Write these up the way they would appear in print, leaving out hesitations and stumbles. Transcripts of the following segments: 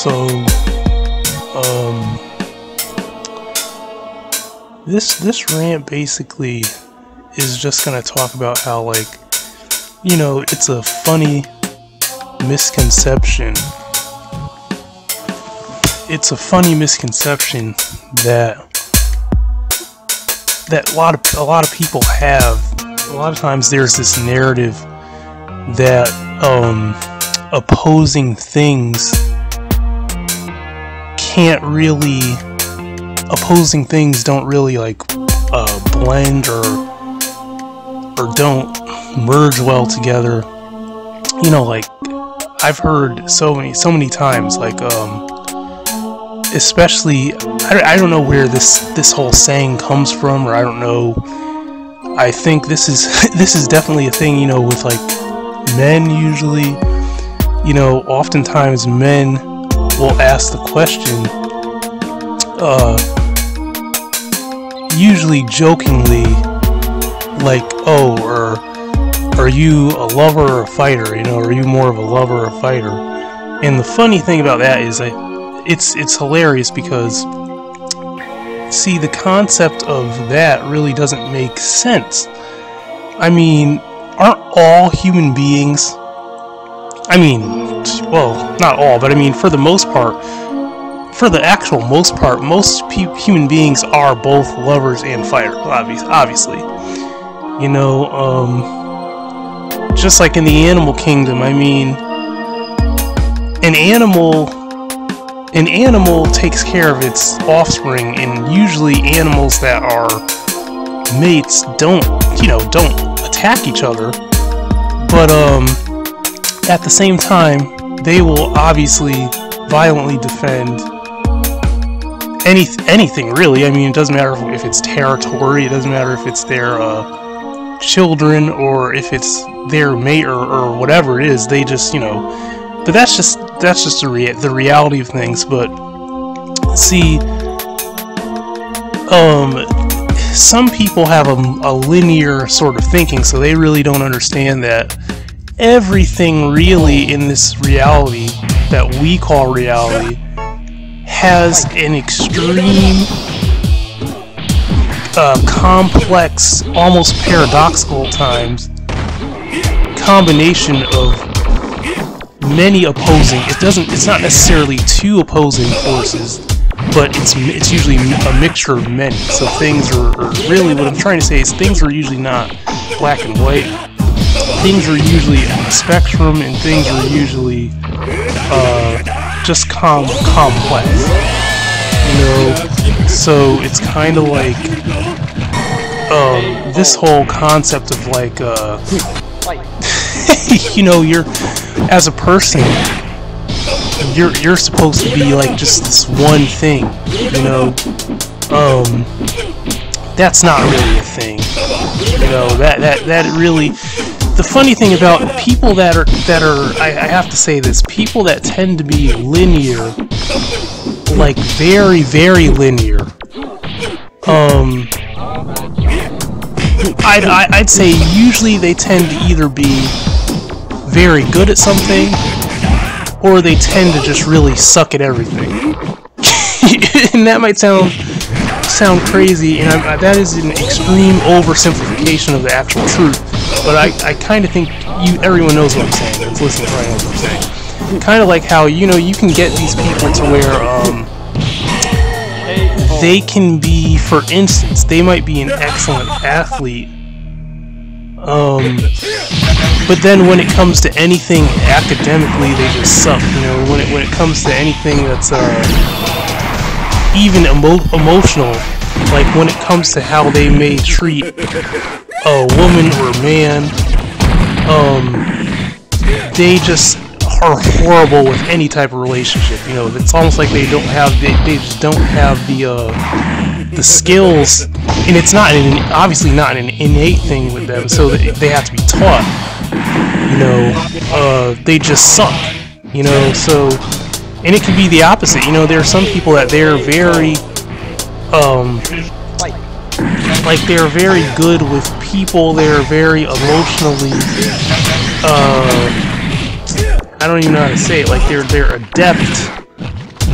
So, this rant basically is just gonna talk about how, like, you know, it's a funny misconception. It's a funny misconception that a lot of people have. A lot of times there's this narrative that opposing things don't really like blend or don't merge well together. You know, like, I've heard so many times, like, especially, I don't know where this whole saying comes from, or I don't know. I think this is definitely a thing, you know, with like men usually. You know, oftentimes men will ask the question, usually jokingly, like, oh, or are you a lover or a fighter? You know, are you more of a lover or a fighter? And the funny thing about that is it's hilarious because, see, the concept of that really doesn't make sense. I mean, aren't all human beings, I mean, well, not all, but I mean, for the most part, most human beings are both lovers and fighters, obviously. You know, just like in the animal kingdom, I mean, an animal takes care of its offspring, and usually animals that are mates don't attack each other. But at the same time, they will obviously violently defend anything, really. I mean, it doesn't matter if it's territory, it doesn't matter if it's their children, or if it's their mate, or whatever it is. They just, you know, but that's just the reality of things. But see, some people have a linear sort of thinking, so they really don't understand that everything really in this reality that we call reality has an extreme, complex, almost paradoxical at times, combination of many opposing. It's not necessarily two opposing forces, but it's usually a mixture of many. So things are really, what I'm trying to say is, things are usually not black and white. Things are usually a spectrum, and things are usually just complex. You know, so it's kind of like this whole concept of like you know, you're, as a person, you're supposed to be like just this one thing, you know. That's not really a thing, you know. That really, the funny thing about people that are I have to say this, people that tend to be linear, like very, very linear, I'd say usually they tend to either be very good at something, or they tend to just really suck at everything. And that might sound crazy, and that is an extreme oversimplification of the actual truth. But I kind of think everyone knows what I'm saying. That's listening to what I'm saying. Kind of like how, you know, you can get these people to where they can be, for instance, they might be an excellent athlete, but then when it comes to anything academically, they just suck. You know, when it comes to anything that's even emotional, like when it comes to how they may treat a woman or a man, they just are horrible with any type of relationship. You know, it's almost like they just don't have the skills, and it's not obviously not an innate thing with them, so they have to be taught. You know, they just suck. You know, so, and it can be the opposite. You know, there are some people that they're very like they're very good with people. They're very emotionally I don't even know how to say it. Like they're adept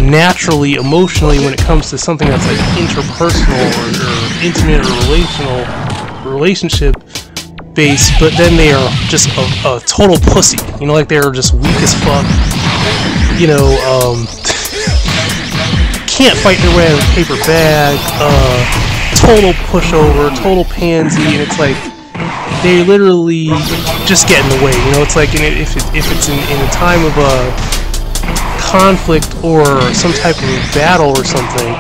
naturally, emotionally, when it comes to something that's like interpersonal or intimate or relationship based, but then they are just a total pussy. You know, like they're just weak as fuck. You know, can't fight their way out of a paper bag. Total pushover, total pansy, and it's like they literally just get in the way. You know, it's like if it's in a time of a conflict or some type of battle or something,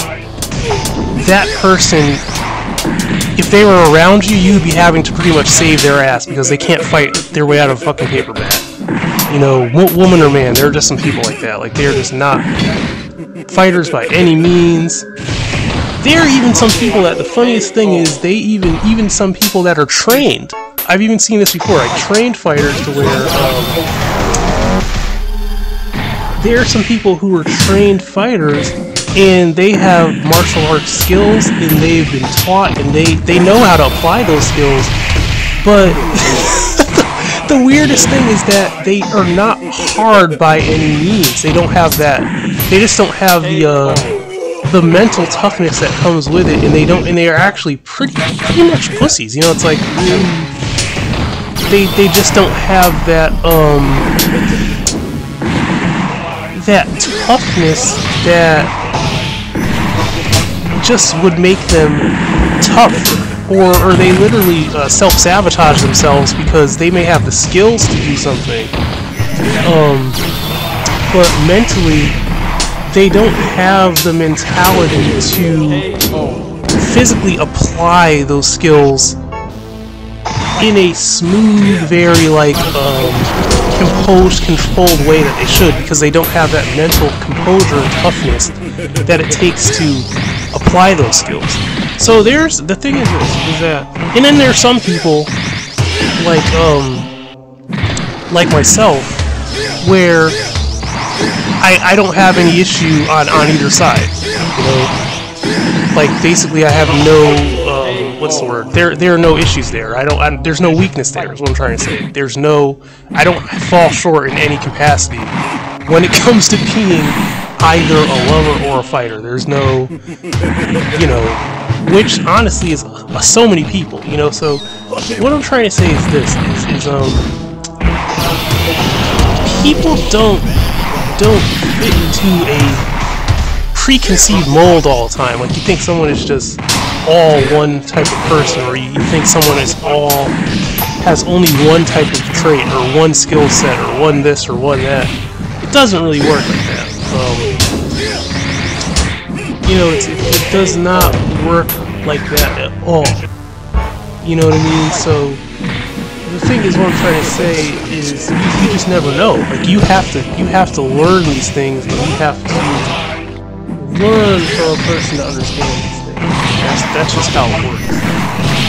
that person, if they were around you, you'd be having to pretty much save their ass because they can't fight their way out of a fucking paper bag. You know, woman or man, there are just some people like that. Like, they're just not fighters by any means. There are even some people that, the funniest thing is, they even some people that are trained. I've even seen this before. I trained fighters to where, there are some people who are trained fighters, and they have martial arts skills, and they've been taught, and they know how to apply those skills, but the weirdest thing is that they are not hard by any means. They don't have that, they just don't have the mental toughness that comes with it, and they are actually pretty much pussies. You know, it's like they just don't have that that toughness that just would make them tough, or they literally self-sabotage themselves because they may have the skills to do something, but mentally they don't have the mentality to physically apply those skills in a smooth, very like composed, controlled way that they should, because they don't have that mental composure and toughness that it takes to apply those skills. So there's the thing is that, and then there's some people like myself, where I don't have any issue on either side. You know, like basically I have no what's the word? There are no issues there. There's no weakness there, is what I'm trying to say. I don't fall short in any capacity when it comes to being either a lover or a fighter. There's no, you know, which honestly is so many people, you know. So what I'm trying to say is this: people don't fit into a preconceived mold all the time. Like, you think someone is just all one type of person, or you think someone has only one type of trait, or one skill set, or one this or one that. It doesn't really work like that. You know, it does not work like that at all. You know what I mean? So the thing is, what I'm trying to say is, you just never know. Like, you have to learn these things, and you have to learn for a person to understand these things. That's just how it works.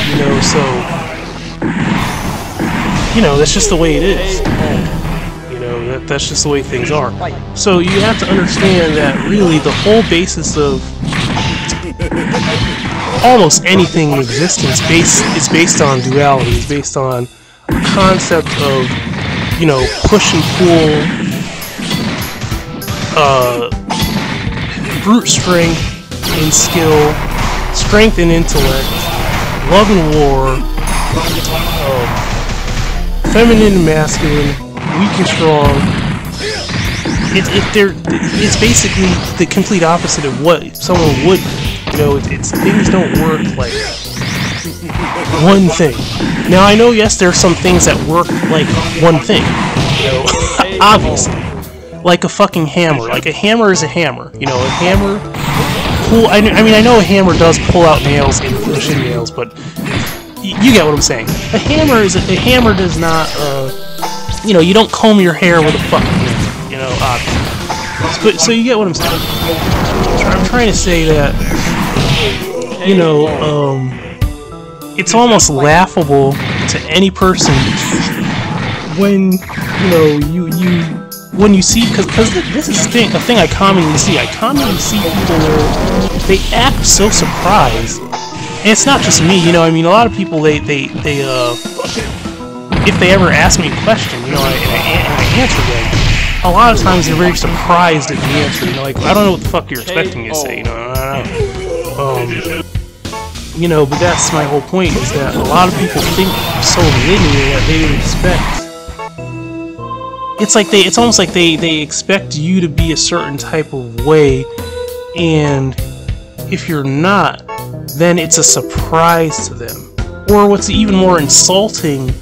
You know, so, you know, that's just the way it is. You know, that's just the way things are. So you have to understand that really the whole basis of almost anything in existence is based on duality. It's based on a concept of, you know, push and pull, brute strength and skill, strength and intellect, love and war, feminine and masculine, weak and strong. It's basically the complete opposite of what someone would. You know, things don't work like one thing. Now, I know, yes, there are some things that work like one thing. You know, obviously, like a fucking hammer. Like, a hammer is a hammer. You know, a hammer. I mean, I know a hammer does pull out nails and push in nails, but you get what I'm saying. A hammer does not. You know, you don't comb your hair with a fucking hammer. You know, obviously. So you get what I'm saying. I'm trying to say that, you know, it's almost laughable to any person when, you know, when you see, because this is a thing I commonly see. I commonly see people where they act so surprised, and it's not just me. You know, I mean, a lot of people they if they ever ask me a question, you know, and I answer them, a lot of times they're very surprised at the answer. You know, like, I don't know what the fuck you're expecting me to say. You know, I don't know. You know, but that's my whole point, is that a lot of people think so linear that they would expect. It's like it's almost like they expect you to be a certain type of way, and if you're not, then it's a surprise to them. Or what's even more insulting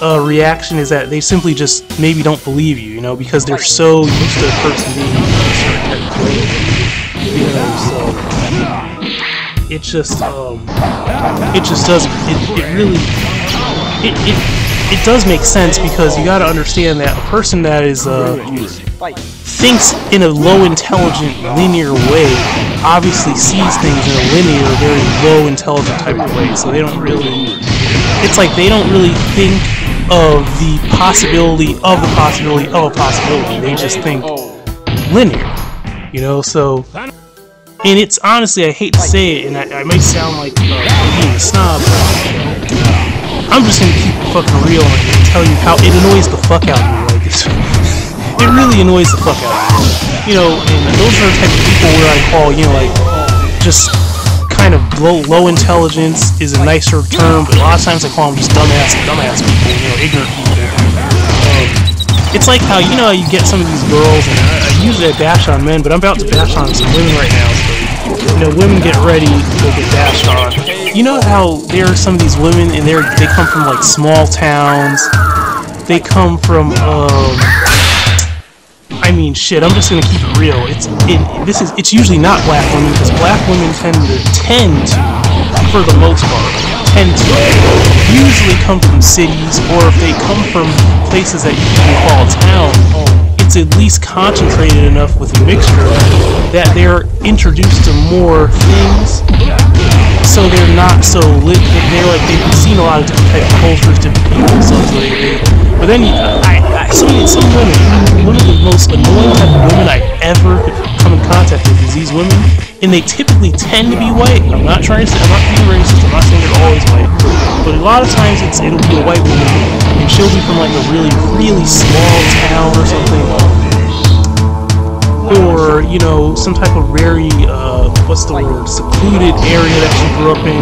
reaction is that they simply just maybe don't believe you, you know, because they're so used to a person being a certain type of way, you know. So it just doesn't, it does make sense, because you got to understand that a person that is thinks in a low intelligent linear way obviously sees things in a linear, very low intelligent type of way. So they don't really, it's like they don't really think of the possibility of the possibility of a possibility. They just think linear, you know. So, and it's honestly, I hate to say it, and I might sound like being a snob, but I'm just gonna keep it fucking real and tell you how it annoys the fuck out of me. Like, it really annoys the fuck out of me. You know, and those are the type of people where I call, you know, like, just kind of low intelligence is a nicer term, but a lot of times I call them just dumbass people, you know, ignorant people. It's like how, you know, you get some of these girls, and I usually bash on men, but I'm about to bash on some women right now, so, you know, women get ready to get bashed on. You know how there are some of these women, and they come from, like, small towns, they come from, I mean, shit, I'm just gonna keep it real. It's usually not black women, because black women tend to, for the most part, usually come from cities, or if they come from places that you can call a town, it's at least concentrated enough with a mixture that they're introduced to more things, so they're not so lit. They've seen a lot of different types of cultures, different people, so but then some women, one of the most annoying type of women I've ever come in contact with is these women, and they typically tend to be white. I'm not trying to say, I'm not being racist, I'm not saying they're always white, but a lot of times it'll be a white woman, and she'll be from like a really, really small town or something, or, you know, some type of very, what's the word, secluded area that she grew up in,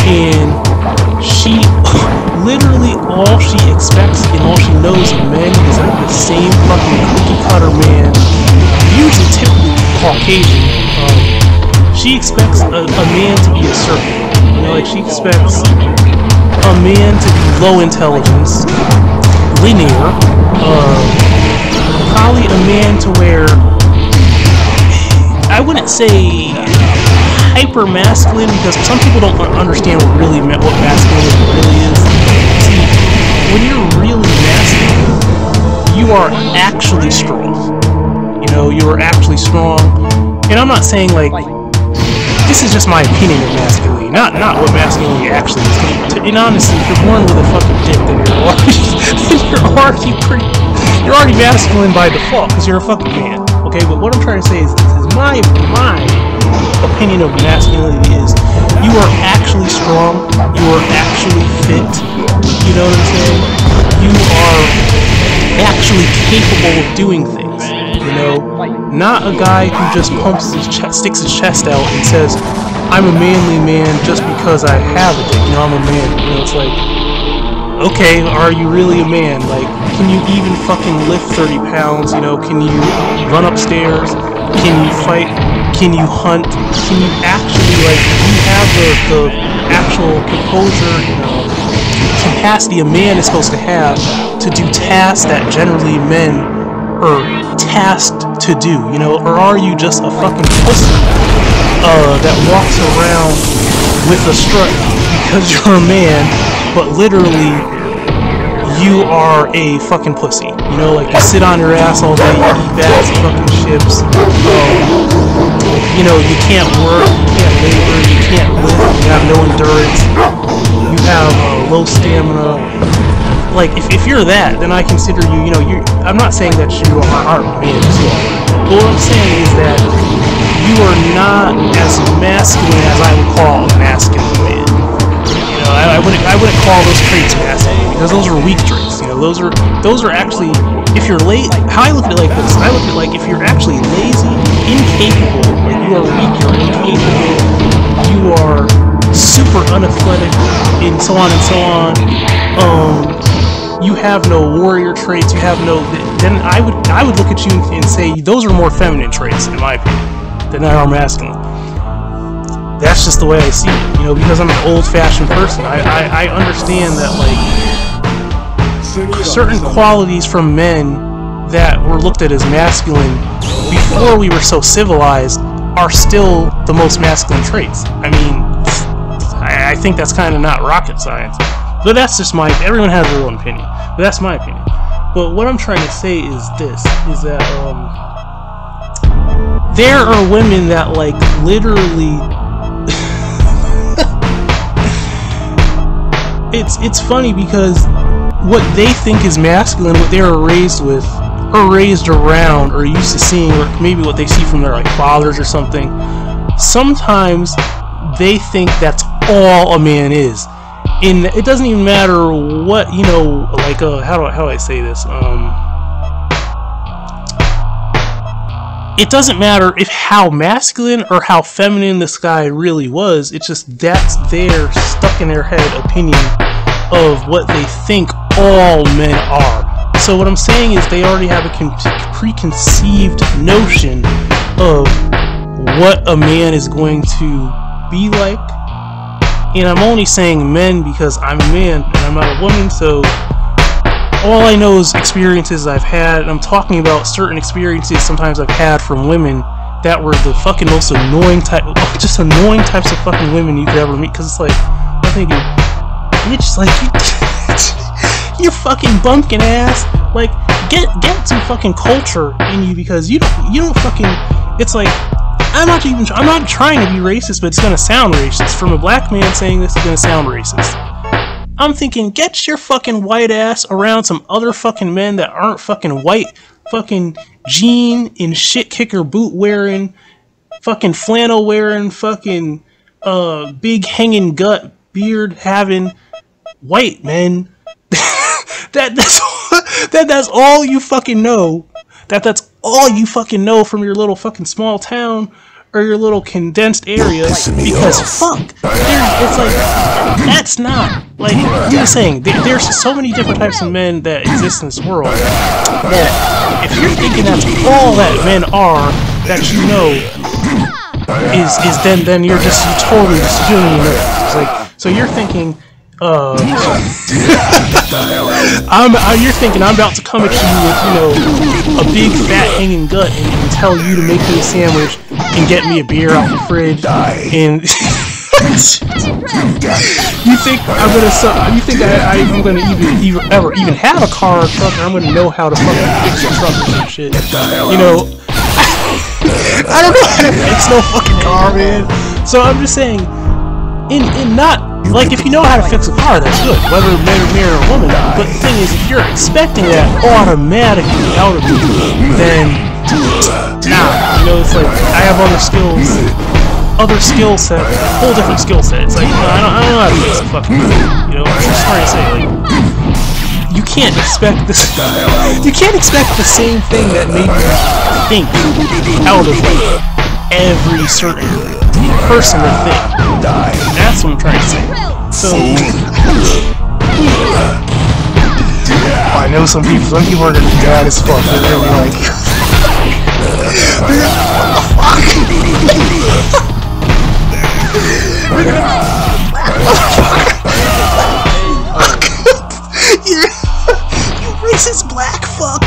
and she, literally all she expects and all she knows of men is like the same fucking cookie cutter man, usually typically Caucasian. She expects a man to be a serpent, you know, like she expects a man to be low intelligence, linear, probably a man to where, I wouldn't say hyper masculine, because some people don't understand what masculinity really is. See, when you're really masculine, you are actually strong. You know, you are actually strong. And I'm not saying, like, this is just my opinion of masculinity, not what masculinity actually is. And honestly, if you're born with a fucking dick, then you're already masculine by default, because you're a fucking man. Okay, but what I'm trying to say is, this is my opinion of masculinity is, you are actually strong, you are actually fit, you know what I'm saying? You are actually capable of doing things, you know? Not a guy who just sticks his chest out and says, I'm a manly man just because I have a dick, you know, I'm a man, you know, it's like, okay, are you really a man? Like, can you even fucking lift 30 pounds, you know, can you run upstairs, can you fight, can you hunt, can you actually, like, you have the actual composure, you know, capacity a man is supposed to have to do tasks that generally men are tasked to do, you know, or are you just a fucking pussy that walks around with a strut because you're a man, but literally you are a fucking pussy, you know, like you sit on your ass all day, you eat bags of fucking chips, you know, you can't work, you can't labor, you can't lift, you have no endurance, you have low stamina. Like, if you're that, then I consider you, you know, I'm not saying that you aren't a man, but what I'm saying is that you are not as masculine as I would call a masculine man. You know, I wouldn't call those traits masculine, because those are weak traits, you know, those are actually, if you're late, how I look at it like this, I look at it like if you're actually lazy, incapable, like you are weak, you're incapable, you are super unathletic, and so on and so on, you have no warrior traits, you have no, then I would look at you and say those are more feminine traits, in my opinion, than they are masculine. That's just the way I see it, you know, because I'm an old-fashioned person. I understand that, like, certain qualities from men that were looked at as masculine before we were so civilized are still the most masculine traits. I mean, I think that's kind of not rocket science. But that's just everyone has their own opinion. But that's my opinion. But what I'm trying to say is this, is that, there are women that, like, literally, it's funny because what they think is masculine, what they were raised with, or raised around, or used to seeing, or maybe what they see from their, like, fathers or something, sometimes they think that's all a man is. And it doesn't even matter what, you know, like, how do I say this? It doesn't matter how masculine or how feminine this guy really was. It's just that's their stuck in their head opinion of what they think all men are. So what I'm saying is they already have a preconceived notion of what a man is going to be like. And I'm only saying men because I'm a man and I'm not a woman, so all I know is experiences I've had, and I'm talking about certain experiences sometimes I've had from women that were the fucking most annoying just annoying types of fucking women you could ever meet, because it's like, I'm thinking, bitch, like, you fucking bumpkin ass, like, get some fucking culture in you, because you don't fucking, it's like, I'm not trying to be racist, but it's gonna sound racist. From a black man saying this, it's gonna sound racist. I'm thinking, get your fucking white ass around some other fucking men that aren't fucking white, fucking jean and shit kicker boot wearing, fucking flannel wearing, fucking big hanging gut, beard having white men. That's all you fucking know. That's all you fucking know from your little fucking small town or your little condensed area, because fuck, it's like, that's not, like, I'm just saying, there's so many different types of men that exist in this world, that if you're thinking that's all that men are, that you know, is then you're totally just doing it. It's like, so you're thinking, you're thinking I'm about to come at you with, you know, a big fat hanging gut and tell you to make me a sandwich and get me a beer out the fridge, and you think I'm gonna even have a car or truck, or I'm gonna know how to fucking fix a truck or some shit, you know? I don't know how to fix no fucking car, man. So I'm just saying, in not, like, if you know how to fix a car, that's good, whether man or woman. But the thing is, if you're expecting that automatically out of me, then nah, you know, it's like, I have other skill set, a whole different skill set. It's like, you know, I don't know how to fix a fucking car, you know. I'm just trying to say, like, you can't expect the same thing that made you think out of, like, every certain person or thing. That's what I'm trying to say. So, I know some people are gonna be mad as fuck. They're gonna be like, you racist black fuck.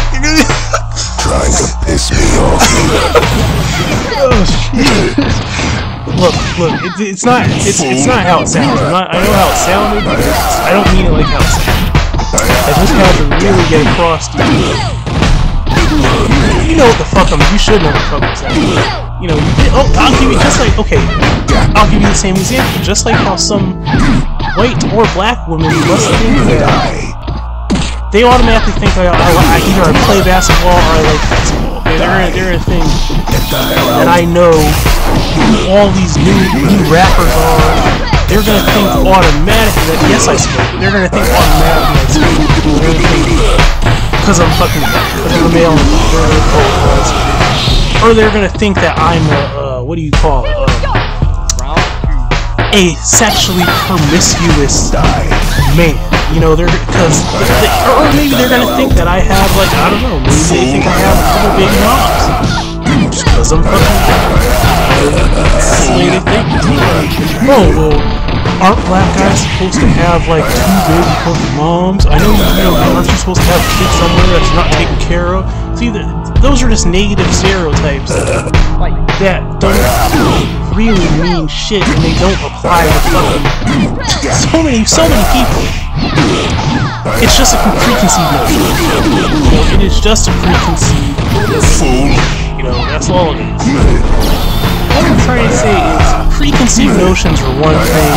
Trying to piss me off. Oh shit. Look, it's not how it sounds. I know how it sounded, but I don't mean it like how it sounded. I just had to really get across to you. You know what the fuck you should know what the fuck I'm saying. You know, I'll give you, just like, okay, I'll give you the same example. Just like how some white or black women must think that they automatically think either I play basketball or I like basketball. Okay, they're gonna think that I know who all these new rappers are. They're gonna think automatically that yes I smoke. They're gonna think automatically I smoke. They're gonna think because I'm a male. Or they're gonna think that I'm a what do you call it? A sexually promiscuous man. You know, or maybe they're gonna think that I have, like, I don't know, maybe they think I have a couple big moms. Just because I'm fucking that's the way they think. Oh, well, aren't black guys supposed to have, like, 2 big fucking moms? I know, aren't you supposed to have kids somewhere that's not taken care of? See, those are just negative stereotypes that don't really mean shit, and they don't apply to fucking so many people. It's just a preconceived notion. It is just a preconceived notion. You know, that's all it is. What I'm trying to say is preconceived notions are one thing,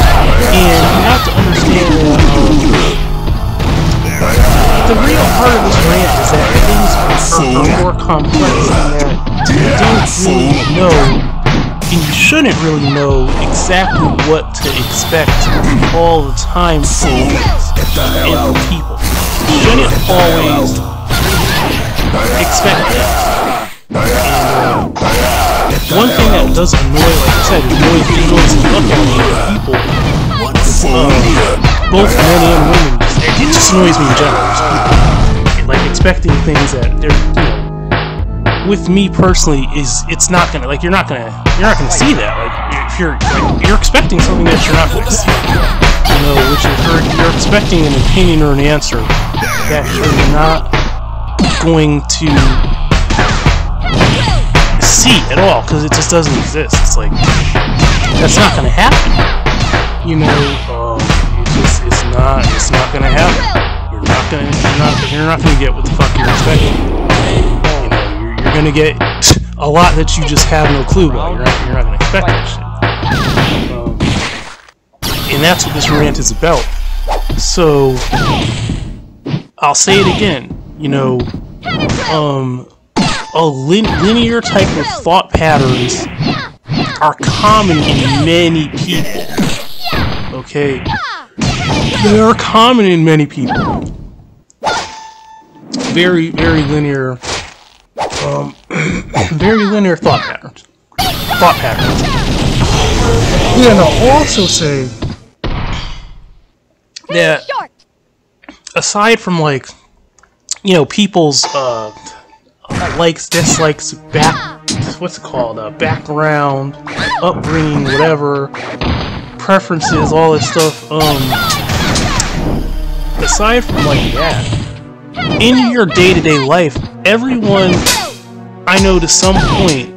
and you have to understand that the real part of this rant is that things are more complex than that. You don't really know, and you shouldn't really know exactly what to expect all the time from people. You shouldn't always expect that. And one thing that does annoy, like I said, annoys the fuck out of people, both men and women, it just annoys me in general. Like expecting things that they're, with me personally, it's not gonna, like, you're not gonna see that. Like, if you're expecting something that you're not gonna see, you know, which is you're expecting an opinion or an answer that you're not going to see at all, because it just doesn't exist. It's like, that's not gonna happen. You know, it's not gonna happen. You're not gonna get what the fuck you're expecting. You know, you're gonna get a lot that you just have no clue about. You're not gonna expect that shit. And that's what this rant is about. So I'll say it again. You know, linear type of thought patterns are common in many people. Okay, they are common in many people. Very, very linear, very linear thought patterns. And I'll also say that aside from, like, you know, people's likes, dislikes, background, upbringing, whatever, preferences, all this stuff, aside from, like, that, in your day-to-day life, everyone I know to some point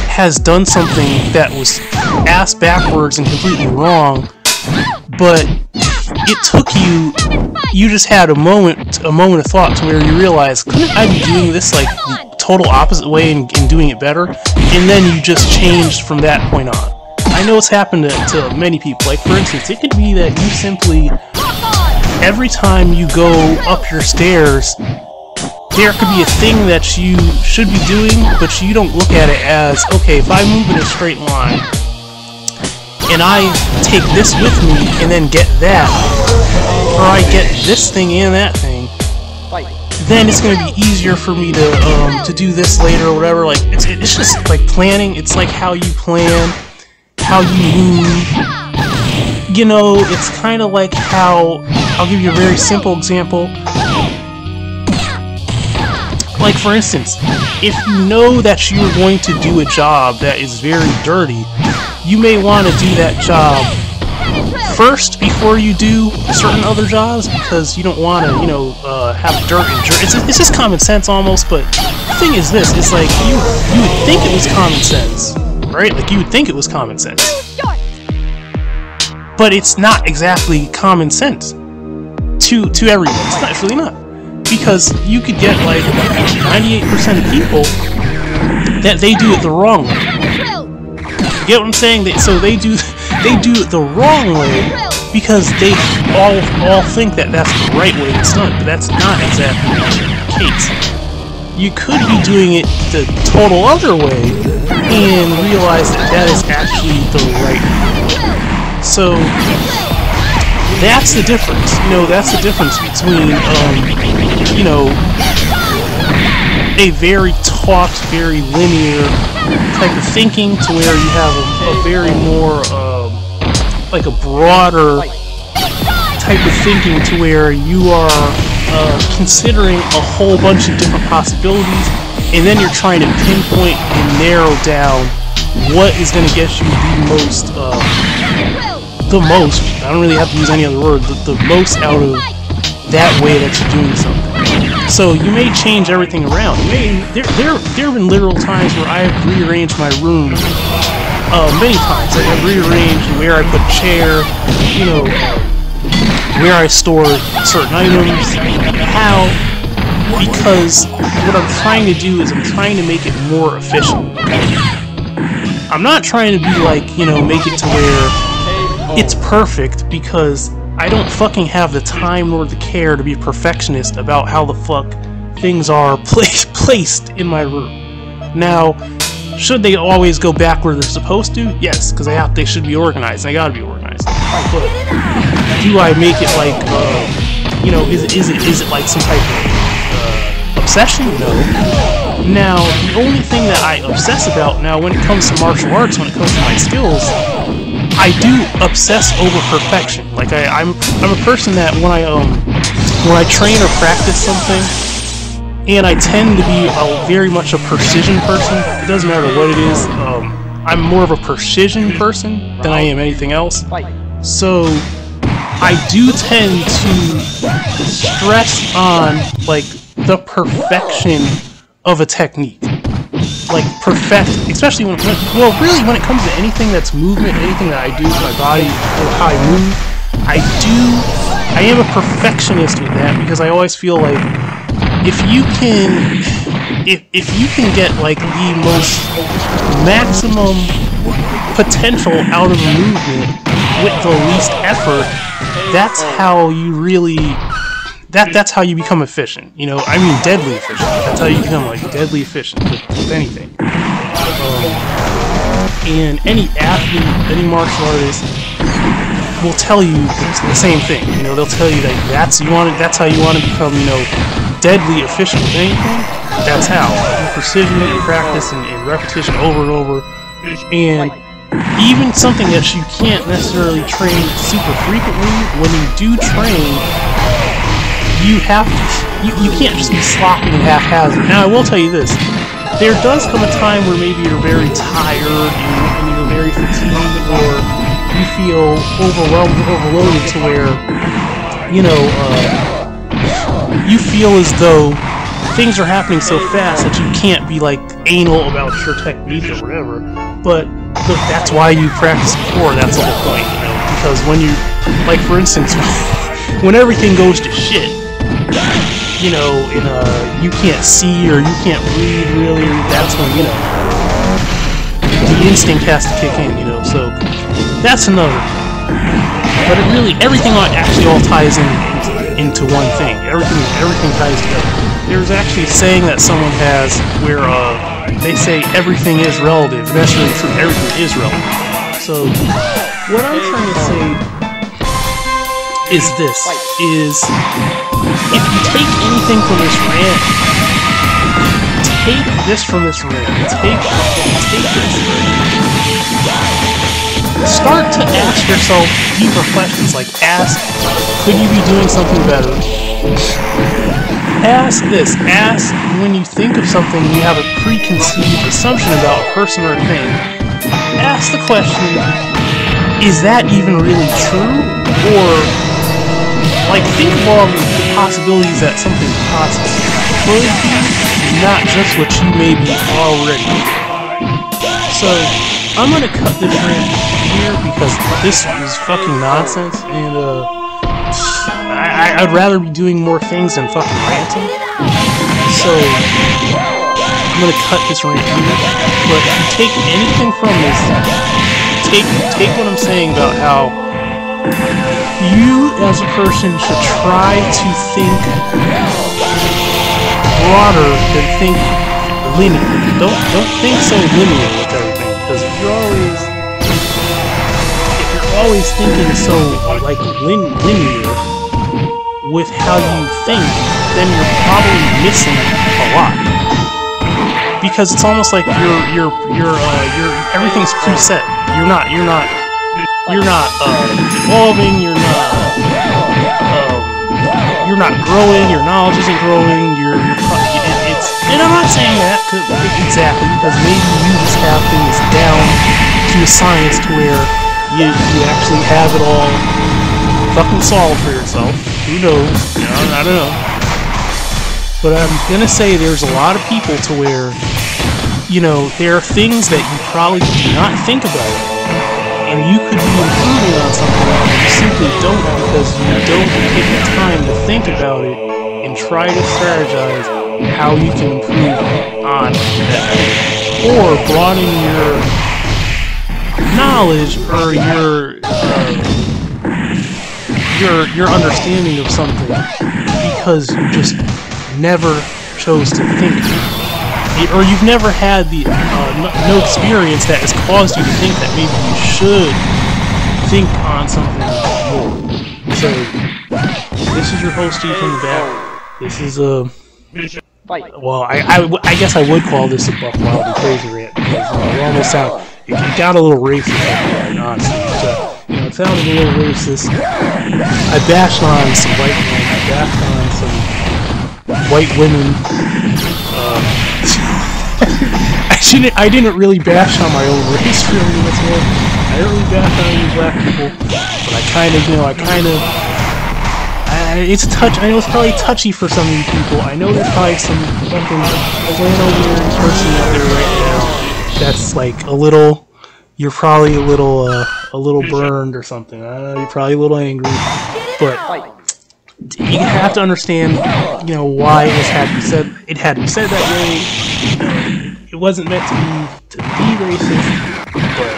has done something that was ass backwards and completely wrong, but it took you just had a moment of thought to where you realized, couldn't I be doing this, like, the total opposite way and doing it better? And then you just changed from that point on. I know it's happened to many people. Like, for instance, it could be that you simply, every time you go up your stairs, there could be a thing that you should be doing, but you don't look at it as, okay, if I move in a straight line, and I take this with me, and then get that, or I get this thing and that thing, then it's going to be easier for me to do this later or whatever. Like, it's just like planning. It's like how you plan, how you move. You know, it's kind of like how, I'll give you a very simple example. Like, for instance, if you know that you're going to do a job that is very dirty, you may want to do that job first before you do certain other jobs, because you don't want to, you know, have dirt and dirt. It's just common sense almost, but the thing is this, it's like, you would think it was common sense, right? Like, you would think it was common sense. But it's not exactly common sense to everyone. It's really not. Because you could get, like, 98% of people that they do it the wrong way. You get what I'm saying? So they do it the wrong way because they all think that that's the right way it's done, but that's not exactly the case. you could be doing it the total other way and realize that that is actually the right way. So that's the difference. You know, that's the difference between, you know, a very taught, very linear type of thinking to where you have a very more, like a broader type of thinking to where you are considering a whole bunch of different possibilities, and then you're trying to pinpoint and narrow down what is going to get you the most, I don't really have to use any other word, the most out of that way that you're doing something. So you may change everything around. There have been literal times where I have rearranged my room many times. Like I've rearranged where I put a chair, you know, where I store certain items, how, because what I'm trying to do is I'm trying to make it more efficient. I'm not trying to be like, you know, make it to where it's perfect, because I don't fucking have the time nor the care to be a perfectionist about how the fuck things are placed in my room. Now, should they always go back where they're supposed to? Yes, because they should be organized. They gotta be organized. But do I make it like, you know, is it like some type of obsession? No. Now, the only thing that I obsess about now when it comes to martial arts, when it comes to my skills, I do obsess over perfection. Like I'm a person that when I train or practice something, and I tend to be very much a precision person. It doesn't matter what it is. I'm more of a precision person than I am anything else. So I do tend to stress on like the perfection of a technique. Like perfect, especially when it comes to anything that's movement, anything that I do with my body, or how I move, I am a perfectionist with that, because I always feel like if you can get like the most maximum potential out of a movement with the least effort, that's how you really. That's how you become efficient. You know, I mean deadly efficient. That's how you become like deadly efficient with anything. And any athlete, any martial artist will tell you the same thing. You know, they'll tell you that that's how you want to become, you know, deadly efficient with anything. That's how. Precision and practice and repetition over and over. And even something that you can't necessarily train super frequently, when you do train, you can't just be sloppy and haphazard. Now, I will tell you this. There does come a time where maybe you're very tired and you're very fatigued, or you feel overwhelmed or overloaded to where, you know, you feel as though things are happening so fast that you can't be, like, anal about your technique or whatever. But that's why you practice before. That's the whole point, you know. Because when you, like, for instance, when everything goes to shit, you know, you can't see or you can't breathe really, that's when, you know, the instinct has to kick in, you know, so that's another. But it really, everything actually all ties into one thing. Everything ties together. There's actually a saying that someone has where they say everything is relative, and that's really true, everything is relative. So, what I'm trying to say is this, is if you take anything from this rant, take this from this rant, take this. Start to ask yourself deeper questions, like ask, could you be doing something better? Ask this, ask when you think of something and you have a preconceived assumption about a person or a thing, ask the question, is that even really true? Or, like, think of all the possibilities that something possibly could be, not just what you may be already. So, I'm gonna cut this rant here because this is fucking nonsense, and I'd rather be doing more things than fucking ranting. So, I'm gonna cut this rant here. But if you take anything from this, take what I'm saying about how you as a person should try to think broader than think linear. Don't think so linear with everything, because if you're always thinking so like linear with how you think, then you're probably missing a lot. Because it's almost like you're everything's preset. You're not evolving. You're not growing. Your knowledge isn't growing. And I'm not saying that exactly, because maybe you just have things down to a science to where you actually have it all fucking solved for yourself. Who knows? I don't know. But I'm gonna say there's a lot of people to where, you know, there are things that you probably do not think about, and you could be improving on something and you simply don't, because you don't take the time to think about it and try to strategize how you can improve on that thing, or broaden your knowledge or your understanding of something, because you just never chose to think, or you've never had the no experience that has caused you to think that maybe you should think on something more. So this is your host Steve from the back. This is well, I guess I would call this a Buck Wild and Crazy rant, because it almost sound it got a little racist, honestly. So, you know, it sounded a little racist. I bashed on some white men. I bashed on some white women. I didn't really bash on my own race, really. That's more. I didn't really bash on any black people, but I kind of, it's touch. I know it's probably touchy for some of you people. I know there's probably some fucking Atlanta weird person out there right now that's like a little. You're probably a little burned or something. I don't know. You're probably a little angry, but you have to understand, you know, why it had to be said. It had to be said that way. It wasn't meant to be racist, but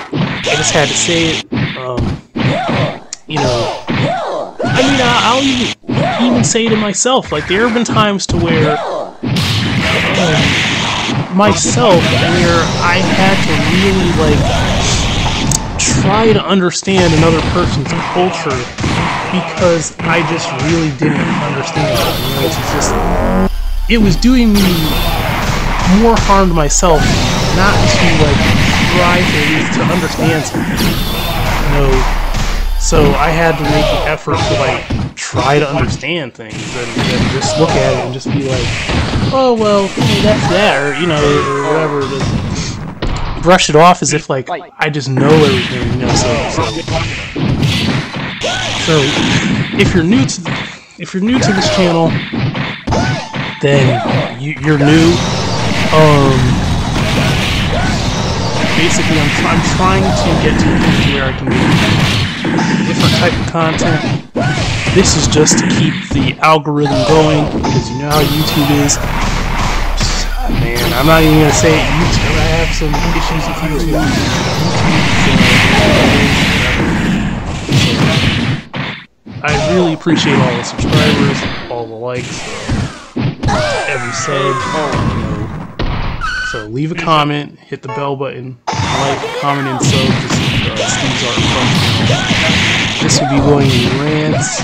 I just had to say it. You know, I mean, I'll even say it to myself. Like, there have been times to where myself, where I had to really like try to understand another person's culture, because I just really didn't understand it. You know, it's just, it was doing me more harm to myself not to like try to understand something. You know, so I had to make an effort to like try to understand things, and just look at it and just be like, oh well, that's that, or you know, or whatever. Just brush it off as if like I just know everything, you know. So if you're new to this channel, then you're new. Basically, I'm trying to get to a point where I can make different type of content. This is just to keep the algorithm going, because you know how YouTube is. Man, I'm not even gonna say it. YouTube. I have some issues with YouTube. I really appreciate all the subscribers, all the likes, every sub. So leave a comment, hit the bell button, like, comment, and sub to Steve's Art Fun. This will be going in rants.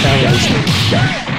Have a nice day.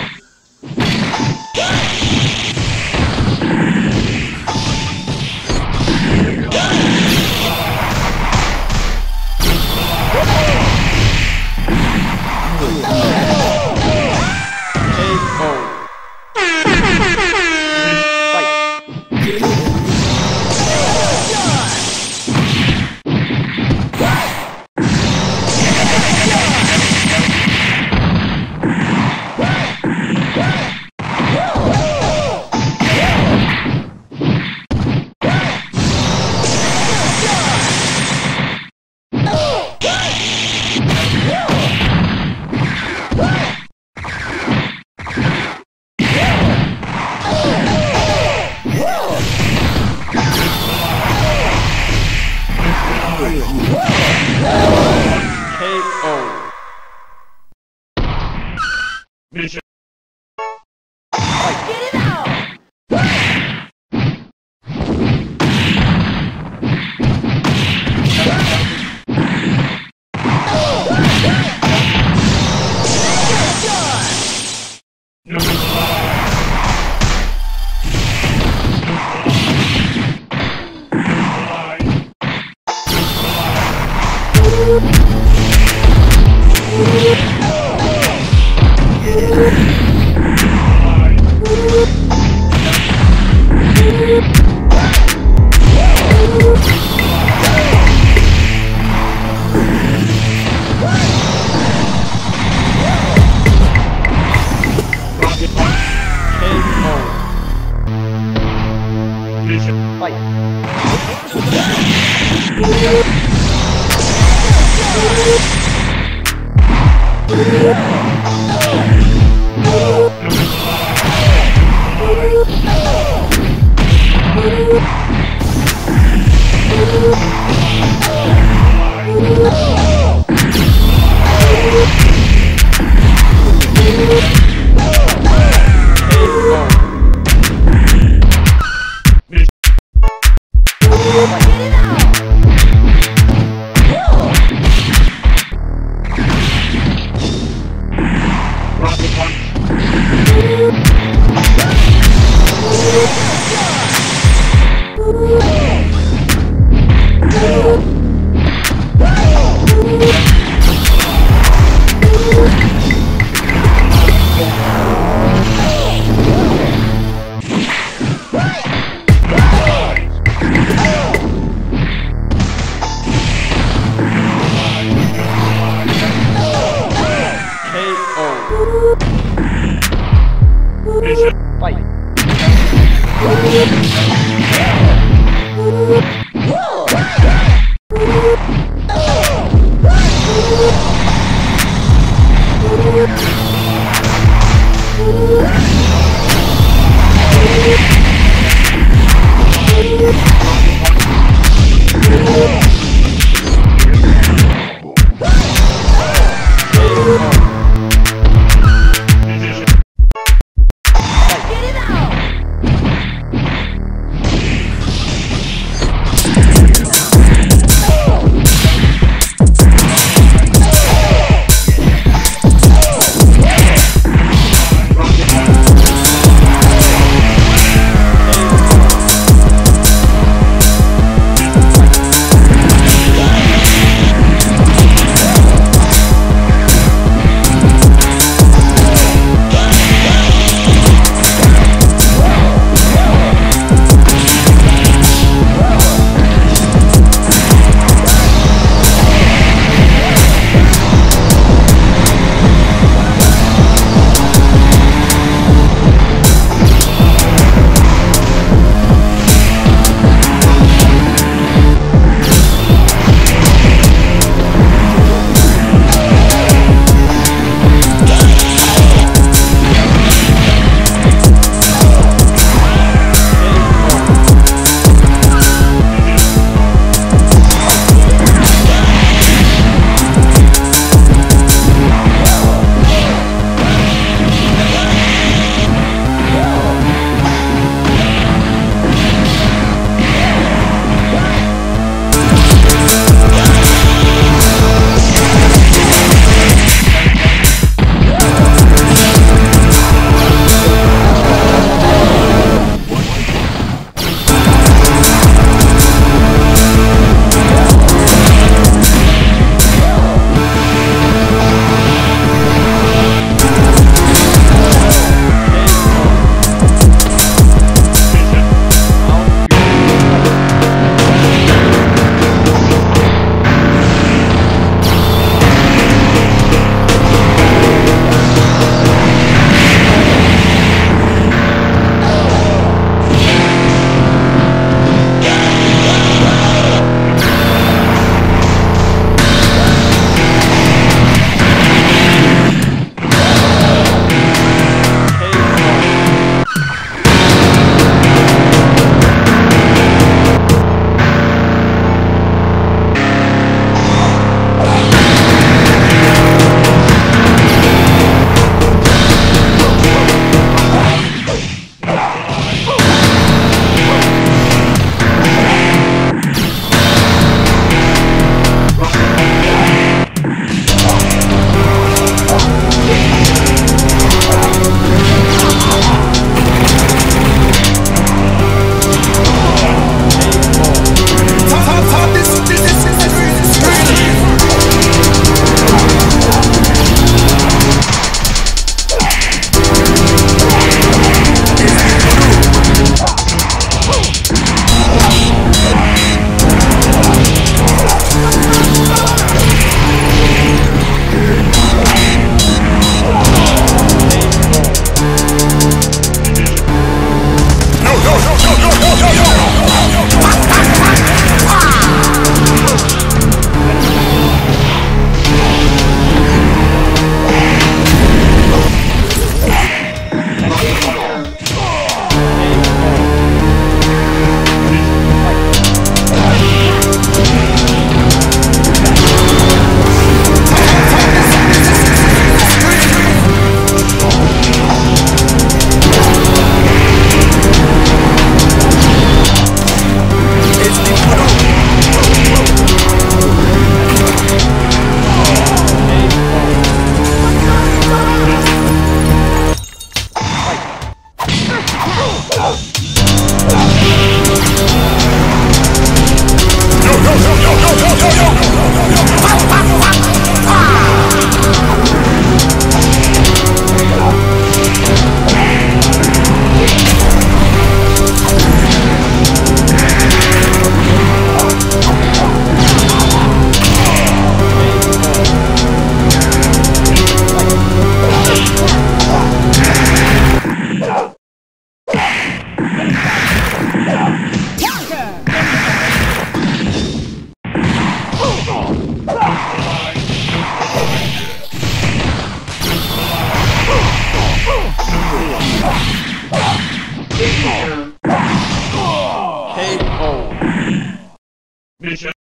Mission.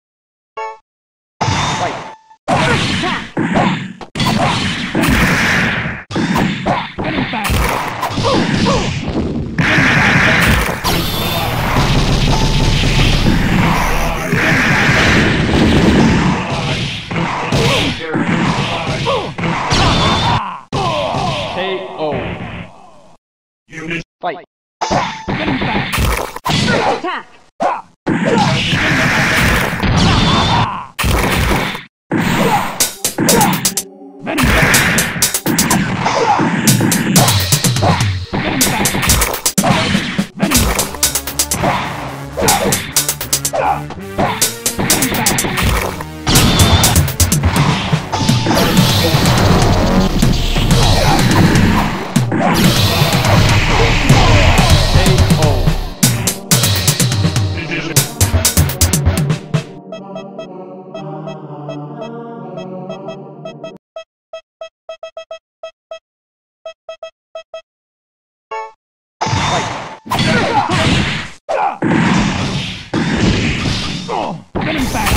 Fight. Getting back. KO. Unit. Fight. Getting back. Attack! Venom. Getting back.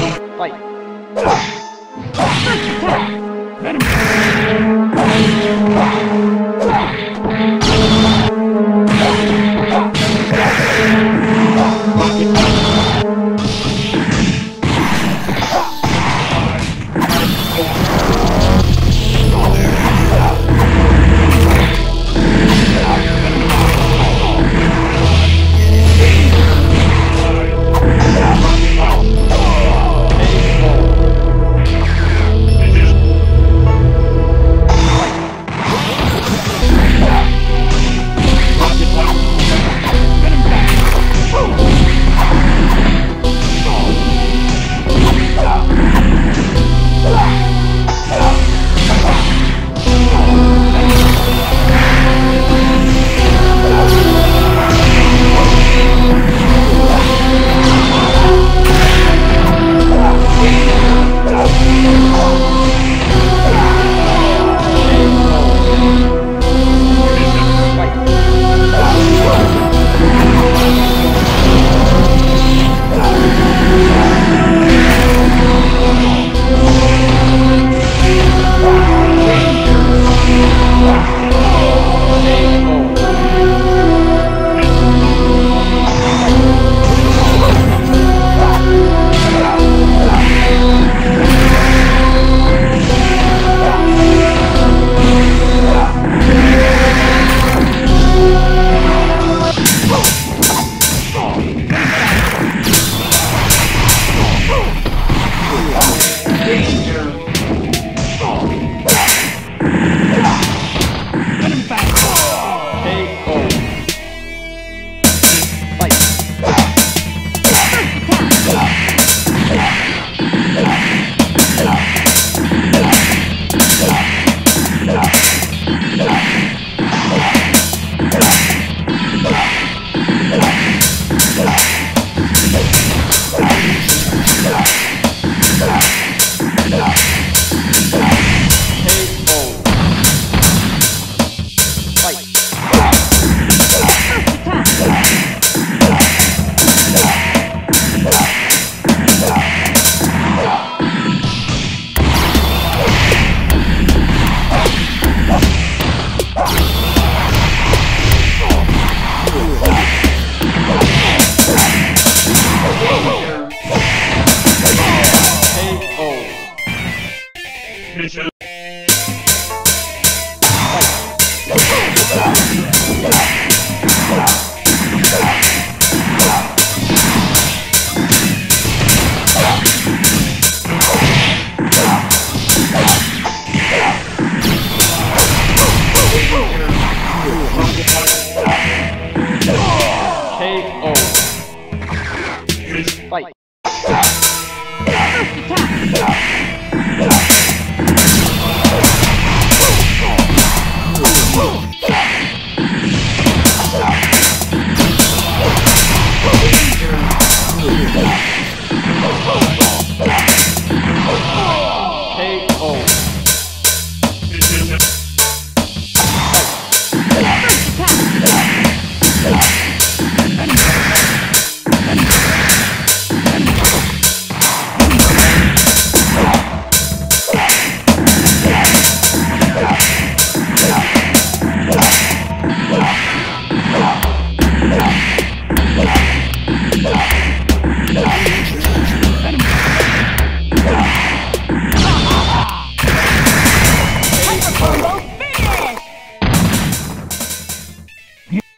Venom. Fight.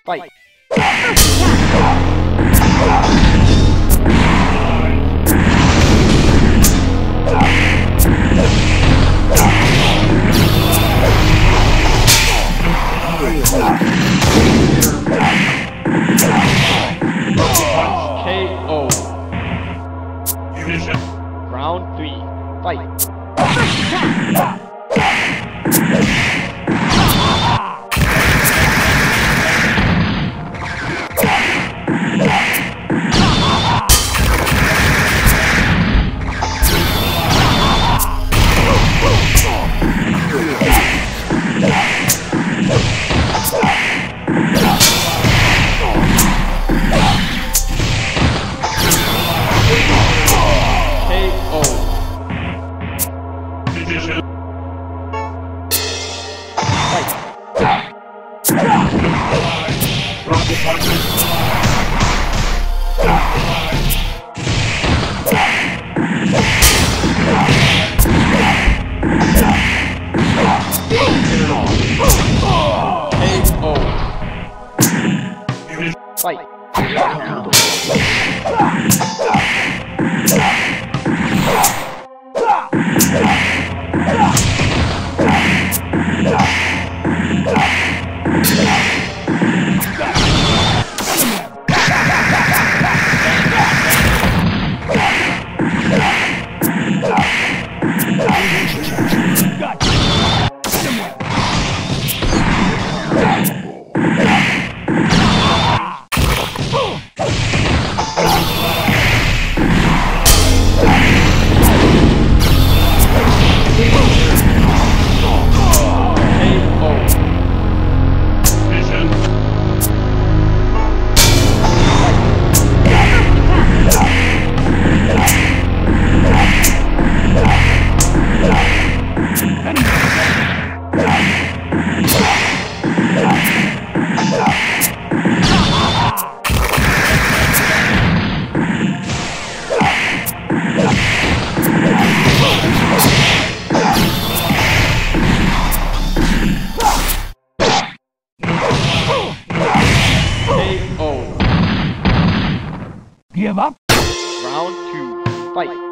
Fight! KO. Round 3. Fight. Fight. Give up? Round 2. Fight.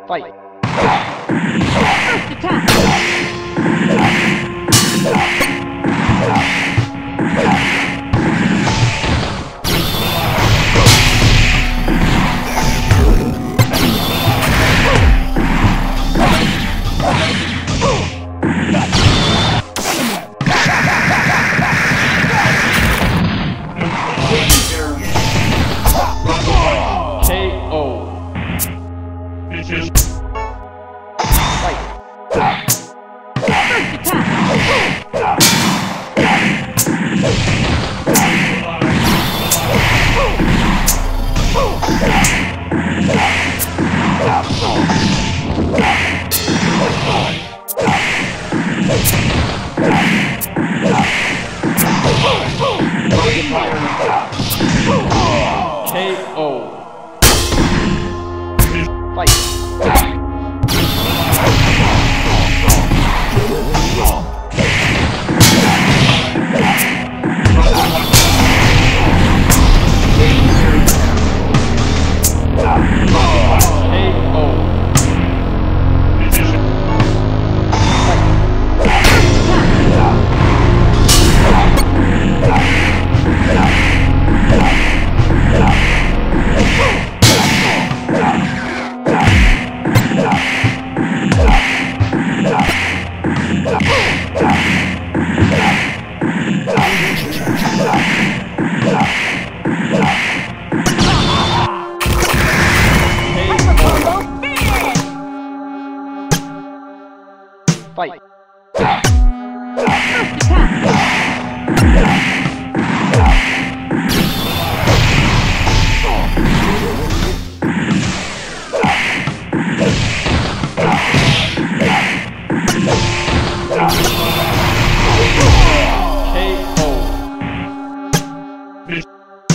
Fight.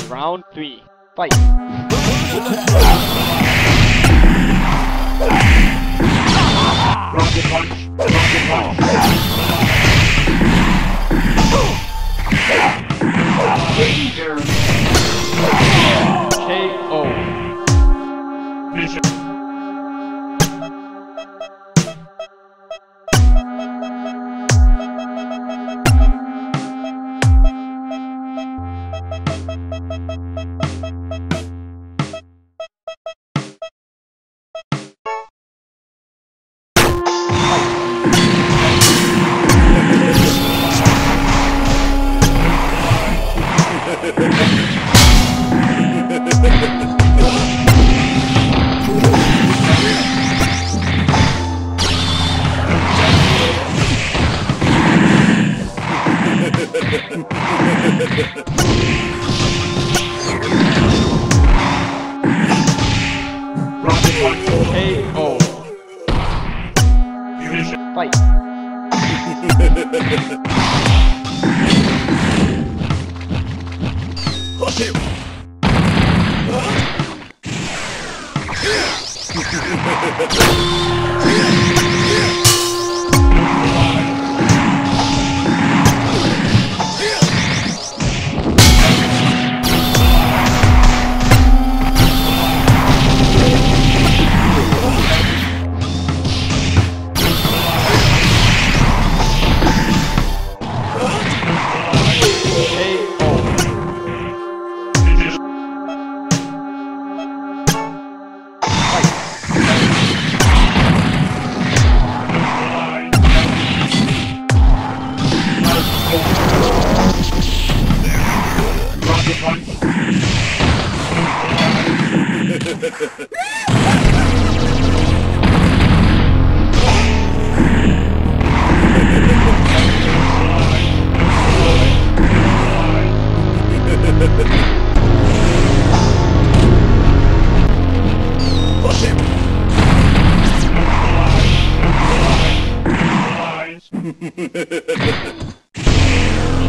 Round 3, fight! Rocket punch! Rocket punch! Danger! KO! Mission! Rocket punch! KO! Mission! Fight! Rocket punch! KO! Mission! Fight! Rocket punch! Rocket punch! Rocket punch!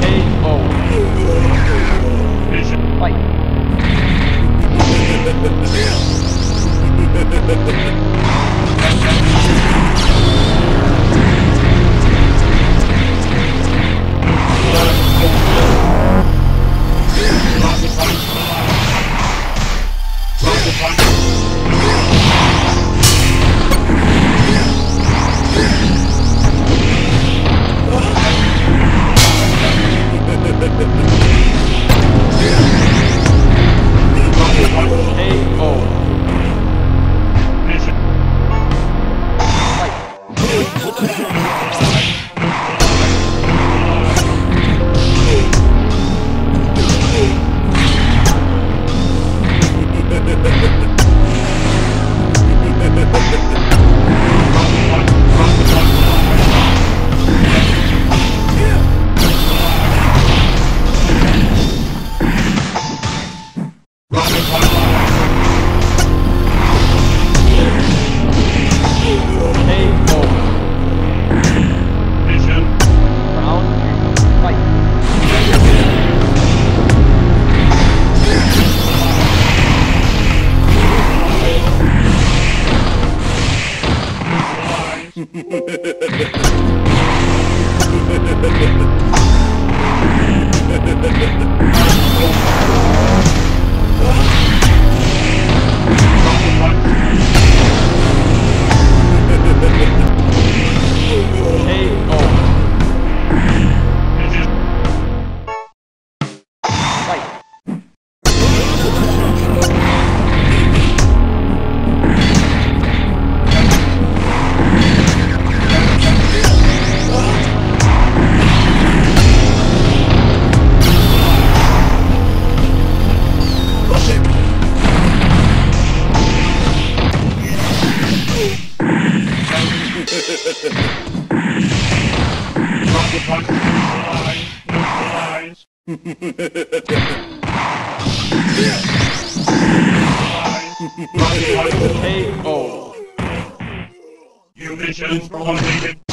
KO! Mission! Fight! Rocket punch! Rocket punch! Rocket punch! KO! Mission! Round 3, fight! Rocket punch! KO! Mission! Fight! Rocket punch! Neutralize! KO. Mission completed.